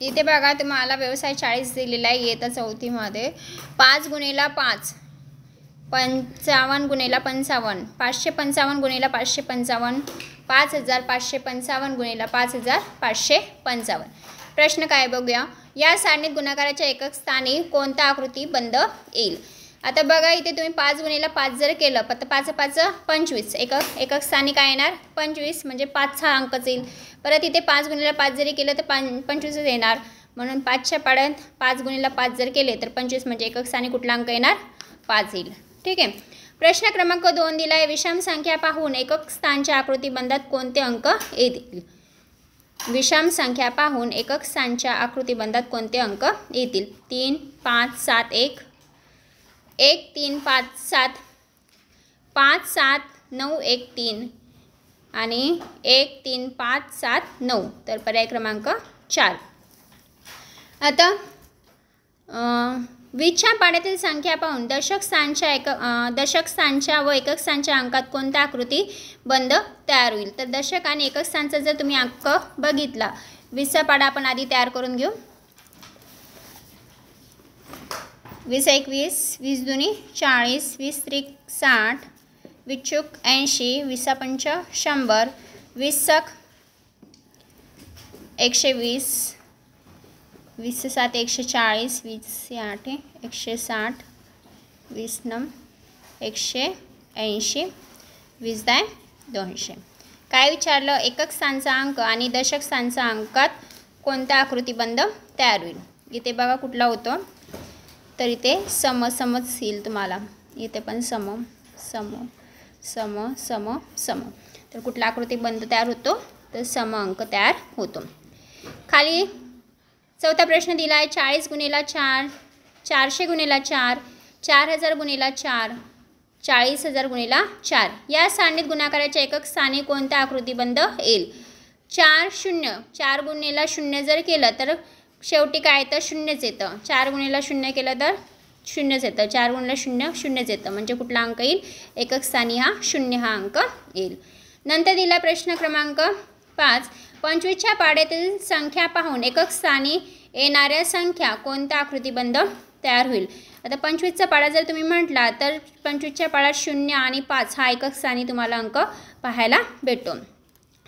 इथे बघा तुम्हाला व्यवसाय 40 दिलेला आहे इयत्ता चौथीमध्ये. 5 गुणिला 5 55 गुणिला 55 555 गुणिला 555 5555 गुणिला 5555. प्रश्न काय बघूया. या सारणीत गुणाकाराच्या एकक स्थानी कोणता आकृती बंध येईल. आता बघा इथे तुम्ही 5 गुणिला 5 जर केलं तर 5 5 25 एकक स्थानी काय येणार 25 म्हणजे 5 हा अंकच येईल. परत इथे 5 गुणिला 5 जरी केलं तर 25 येणार. म्हणून 5च्या पाड्यात 5 गुणिला 5 जर केले तर 25 म्हणजे एकक स्थानी कुठला अंक येणार 5 येईल. ठीक आहे. प्रश्न क्रमांक 2 दिला आहे. विषम संख्या पाहून एकक स्थानच्या आकृतिबंधात कोणते अंक येतील. विषम संख्या पाहून एकक स्थानच्या आकृतिबंधात कोणते अंक येतील. 3 5 7 1 1 3 5 7 5 7 9 1 3 आणि 1 3 5 7 9. तर पर्याय क्रमांक 4. आता 20च्या पाड्यातील संख्या पाहून दशक स्थानच्या व एकक स्थानच्या अंकात कोणता आकृती बंध तयार होईल. तर दशक आणि एकक स्थानचा जर तुम्ही अंक बघितला 20चा पाडा आपण आधी तयार करून घेऊ. 20 1 20 20 दुनी 40 20 त्रिक 60 20 चूक 80 20 पंच 100 20 सक 120 20 7 140 20 8 160 20 9 180 20 10 200. काय विचारलं. एकक स्थानचा अंक आणि दशक स्थानचा अंकात कोणता आकृतिबंध तयार होईल. इथे बघा कुठला होतो तर इथे समच येईल तुम्हाला. इथे पण सम सम सम सम सम. तर कुठला आकृतिबंध तयार होतो तर सम अंक तयार होतो. खाली चौथा प्रश्न दिला आहे. 40 गुणिला 4 400 गुणिला 4 4000 गुणिला 4 40000 गुणिला 4. या सारणीत गुणाकाराच्या एकक स्थानी कोणता आकृतिबंध येईल. 4 0 4 गुणिला 0 जर केलं तर शेवटी काय येतं 0च येतं. 4 गुणिला 0 केलं तर 0च येतं. 4 गुणिला 0 0च येतं. म्हणजे कुठला अंक येईल एकक स्थानी हा 0 हा अंक येईल. नंतर दिला प्रश्न क्रमांक 5. 25च्या पाड्यातील संख्या पाहून एकक स्थानी येणाऱ्या संख्या कोणता आकृतिबंध तयार होईल. आता 25चा पाडा जर तुम्ही म्हटला तर 25च्या पाड्यात 0 आणि 5 हा एकक स्थानी तुम्हाला अंक पाहायला भेटतो.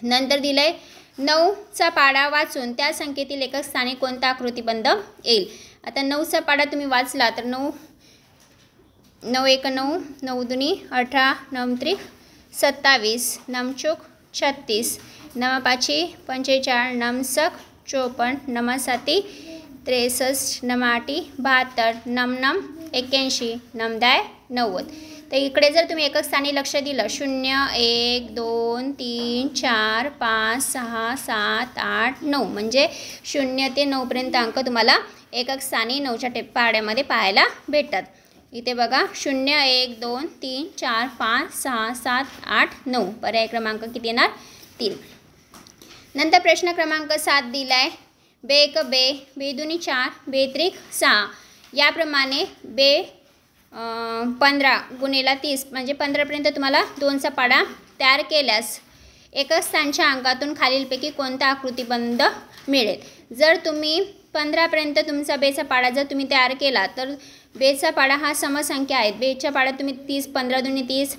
नंतर दिलंय 9चा पाडा वाचून त्या संख्येतील एकक स्थानी कोणता आकृतिबंध येईल. आता 9चा पाडा तुम्ही वाचला तर 9 9 1 9 9 दुनी 18 9 त्रिक 27 9 चूक 36 9 पाची 45 9 सक 54 9 साती 63 9 आठी 72 9 9 81 9 10 90. तर इकडे जर तुम्ही एकक स्थानी लक्ष दिलं 0 1 2 3 4 5 6 7 8 9 म्हणजे 0 ते 9 पर्यंत अंक तुम्हाला एकक स्थानी 9च्या पाड्यामध्ये पाहायला भेटतात. इथे बघा 0 1 2 3 4 5 6 7 8 9. पर्याय क्रमांक किती येणार 3. नंतर प्रश्न क्रमांक 7 दिला आहे. बे 1 बे बे दुनी 4 बे त्रिक 6 याप्रमाणे बे 15 गुणिला 30 म्हणजे 15पर्यंत तुम्हाला 2चा पाडा तयार केल्यास एकक स्थानच्या अंकातून खालीलपैकी कोणता आकृतिबंध मिळेल. जर तुम्ही 15पर्यंत तुमचा बेचा पाडा जर तुम्ही तयार केला तर बेचा पाडा हा समसंख्या आहेत. बेच्या पाड्यात तुम्ही 30 15 दुनी 30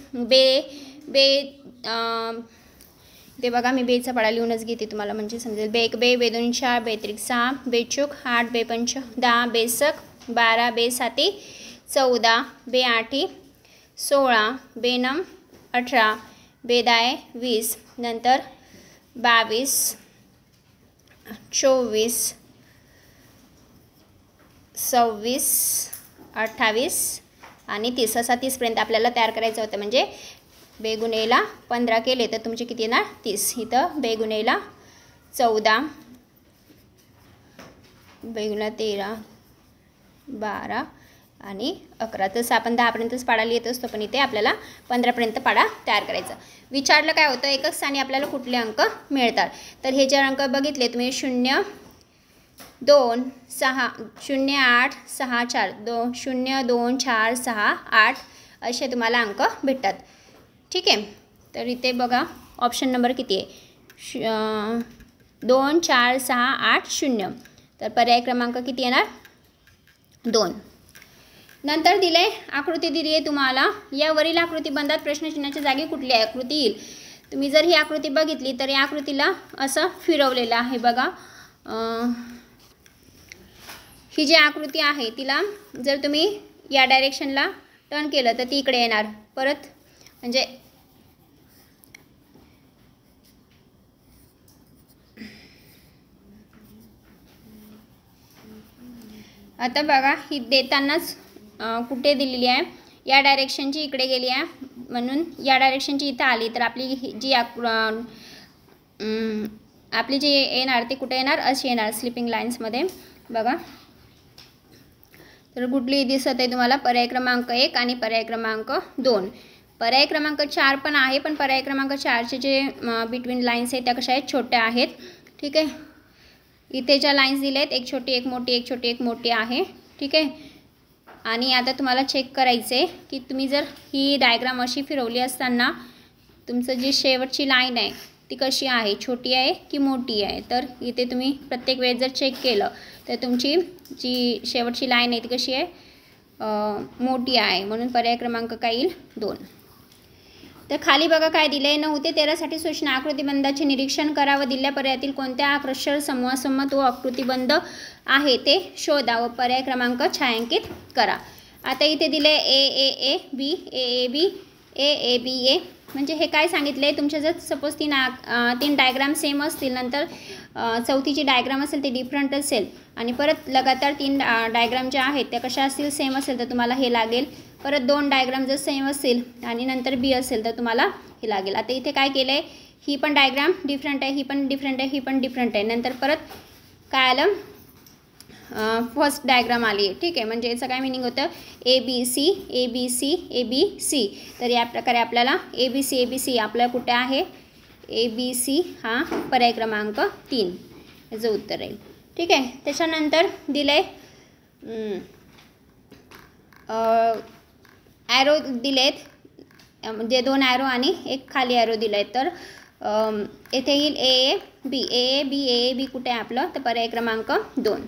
ते बघा मी बेचा पाडा लिहूनच घेते तुम्हाला म्हणजे समजेल. बे 1 बे बे दुनी 4 बे त्रिक 6 बे चूक 8 बे पंच 10 बे सक 12 बे साती 14 बे आठी 16 बे 9 18 बे 10 20 नंतर 22 24 26 28 आणि 30 असा 30पर्यंत आपल्याला तयार करायचं होतं. म्हणजे बेगुणेला 15 केले तर तुमचे किती येणार 30. इथं बेगुणेला 14 बेगुणेला 13 12 आणि 11. तसं आपण 10पर्यंतच पाडा लिहित असतो पण इथे आपल्याला 15पर्यंत पाडा तयार करायचा. विचारलं काय होतं एकक स्थानी आपल्याला कुठले अंक मिळतात. तर हे जे अंक बघितले तुम्ही 0 2 6 0 8 6 4 2 0 2 4 6 8 असे तुम्हाला अंक भेटतात. ठीक आहे. तर इथे बघा ऑप्शन नंबर किती आहे 2 4 6 8 0. तर पर्याय क्रमांक किती येणार 2. नंतर दिले आकृती दिली आहे तुम्हाला, यावरील आकृतिबंधात प्रश्नचिन्हाच्या जागी कुठली आकृती येईल. तुम्ही जर ही आकृती बघितली तर या आकृतीला असं फिरवलेलं आहे बघा. ही जी आकृती आहे तिला जर तुम्ही या डायरेक्शनला टर्न केलं तर ती इकडे येणार परत, म्हणजे आता बघा ही देतानाच कुठे दिलेली आहे, या डायरेक्शनची इकडे गेली आहे म्हणून या डायरेक्शनची इथं आली तर आपली जी आपली जी येणार ते कुठे येणार अशी येणार स्लिपिंग लाईन्समध्ये बघा. तर कुठली दिसत आहे तुम्हाला, पर्याय क्रमांक 1 आणि पर्याय क्रमांक 2. पर्याय क्रमांक 4 पण आहे, पण पर्याय क्रमांक 4चे जे बिटवीन लाईन्स आहेत त्या कशा आहेत, छोट्या आहेत. ठीक आहे, इथे ज्या लाईन्स दिल्या आहेत एक छोटी एक मोठी, एक छोटी एक मोठी आहे. ठीक आहे, आणि आता तुम्हाला चेक करायचं आहे की तुम्ही जर ही डायग्राम अशी फिरवली असताना तुमचं जी शेवटची लाईन आहे ती कशी आहे, छोटी आहे की मोठी आहे. तर इथे तुम्ही प्रत्येक वेळेस जर चेक केलं तर तुमची जी शेवटची लाईन आहे ती कशी आहे, मोठी आहे, म्हणून पर्याय क्रमांक काय येईल 2. तर खाली बघा काय दिलं आहे, 9 ते 13 साठी सूचना, आकृतिबंधाचे निरीक्षण करा व दिलेल्या पर्यायातील कोणत्या अक्षर समूहासंमत व आकृतिबंध आहे ते शोधा व पर्याय क्रमांक छायांकित करा. आता इथे दिले A B A B A B ए, म्हणजे हे काय सांगितले, तुमच्या जर सपोज 3 डायग्राम सेम असतील, नंतर चौथीची डायग्राम असेल ते डिफरंट असेल आणि परत लगातार 3 डायग्राम ज्या आहेत त्या कशा असतील सेम असेल तर तुम्हाला हे लागेल. परत 2 डायग्राम जर सेम असेल आणि नंतर बी असेल तर तुम्हाला हे लागेल. आता इथे काय केलं आहे, ही पण डायग्राम डिफरंट आहे, ही पण डिफरंट आहे, ही पण डिफरंट आहे, नंतर परत काय आलं, फर्स्ट डायग्राम आली आहे. ठीक आहे, म्हणजे याचं काय मिनिंग होतं, A B C A B C A B C. तर या प्रकारे आपल्याला ए बी सी आपल्याला कुठे आहे, ए बी सी हा पर्याय क्रमांक 3 याचं उत्तर राहील. ठीक आहे, त्याच्यानंतर दिलं आहे ॲरो दिलेत, म्हणजे 2 ॲरो आणि एक खाली ॲरो दिला आहे. तर येथे येईल ए बी कुठे आहे आपलं, तर पर्याय क्रमांक 2.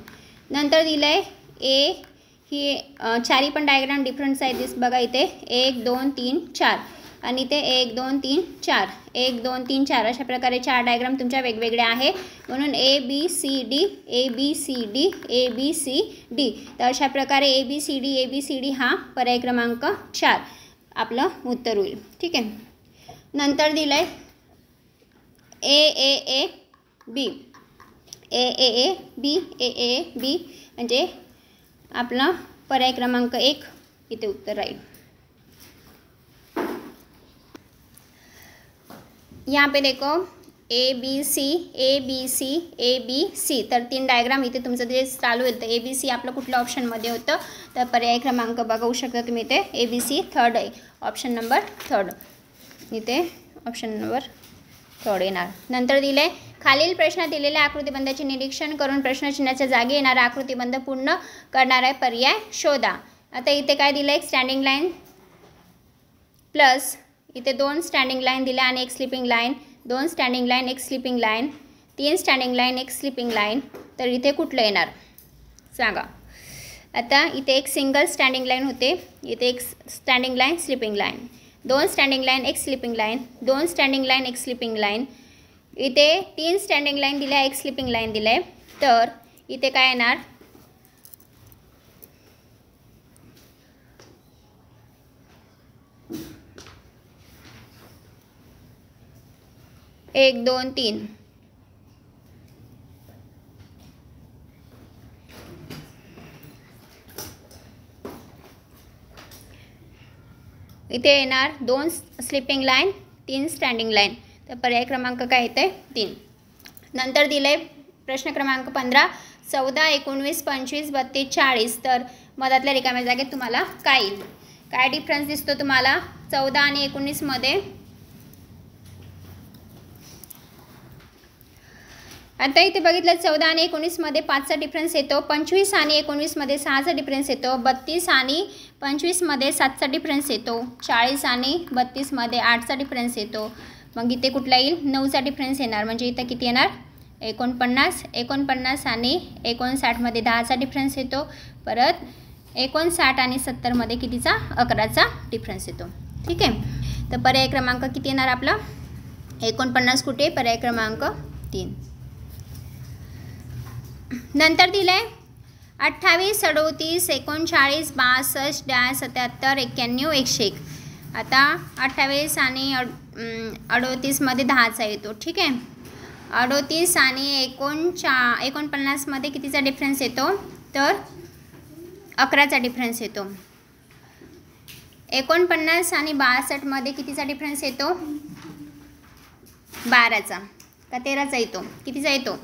नंतर दिलं आहे ए, ही 4 पण डायग्राम डिफरंट आहे दिस बघा, इथे 1 2 3 4 आणि इथे 1 2 3 4 1 2 3 4 अशा प्रकारे 4 डायग्राम तुमच्या वेगवेगळ्या आहे, म्हणून A B C D A B C D A B C D. तर अशा प्रकारे ए बी सी डी हा पर्याय क्रमांक 4 आपलं उत्तर होईल. ठीक आहे, नंतर दिलं आहे ए बी ए बी म्हणजे आपला पर्याय क्रमांक 1 इथे उत्तर राहील. यहाँ पे देखो ए बी सी तर 3 डायग्राम इथे तुमचं जे चालू होईल तर ए बी सी आपलं कुठल्या ऑप्शनमध्ये होतं, तर पर्याय क्रमांक बघू शकता तुम्ही इथे ए बी सी 3rd आहे, ऑप्शन नंबर 3rd, इथे ऑप्शन नंबर 3rd येणार. नंतर दिले खालील प्रश्नात दिलेल्या आकृतिबंधाचे निरीक्षण करून प्रश्नचिन्हाच्या जागी येणारा आकृतिबंध पूर्ण करणारा पर्याय शोधा. आता इथे काय दिलं, एक स्टँडिंग लाईन प्लस इथे 2 स्टँडिंग लाईन दिल्या आणि एक स्लिपिंग लाईन, 2 स्टँडिंग लाईन एक स्लिपिंग लाईन, 3 स्टँडिंग लाईन एक स्लिपिंग लाईन. तर इथे कुठलं येणार सांगा. आता इथे एक सिंगल स्टँडिंग लाईन होते, इथे एक standing line sleeping line, 2 standing line एक स्लिपिंग लाईन, 2 स्टँडिंग लाईन एक स्लिपिंग लाईन, इथे 3 स्टँडिंग लाईन दिल्या एक स्लिपिंग लाईन दिलं आहे. तर इथे काय येणार, 1 2 3. इथे येणार 2 स्लिपिंग लाईन 3 स्टँडिंग लाईन, तर पर्याय क्रमांक काय येते 3. नंतर दिले प्रश्न क्रमांक 15 14 19 25 32 40. तर मधातल्या रिकाम्या जागेत तुम्हाला काय येईल, काय डिफरन्स दिसतो तुम्हाला 14 आणि 19 मध्ये. आता इथे बघितलं 14 आणि 19 मध्ये 5चा डिफरन्स येतो, 25 आणि 19 मध्ये 6चा डिफरन्स येतो, 32 आणि 25 मध्ये 7चा डिफरन्स येतो, 40 आणि 32 मध्ये 8चा डिफरन्स येतो. मग इथे कुठला येईल 9चा डिफरन्स येणार, म्हणजे इथे किती येणार 49 आणि 59मध्ये 10चा डिफरन्स येतो. परत 59 आणि 70मध्ये कितीचा 11चा डिफरन्स येतो. ठीक आहे. तर पर्याय क्रमांक किती येणार आपला 49 कुठे पर्याय क्रमांक 3. नंतर दिलंय 28, 38, 39, 62, 77, 91, 101. आता 28 आणि 38मध्ये 10चा येतो. ठीक आहे. 38 आणि 49मध्ये कितीचा डिफरन्स येतो तर 11चा डिफरन्स येतो. 49 आणि 62मध्ये कितीचा डिफरन्स येतो 12चा का 13चा येतो. कितीचा येतो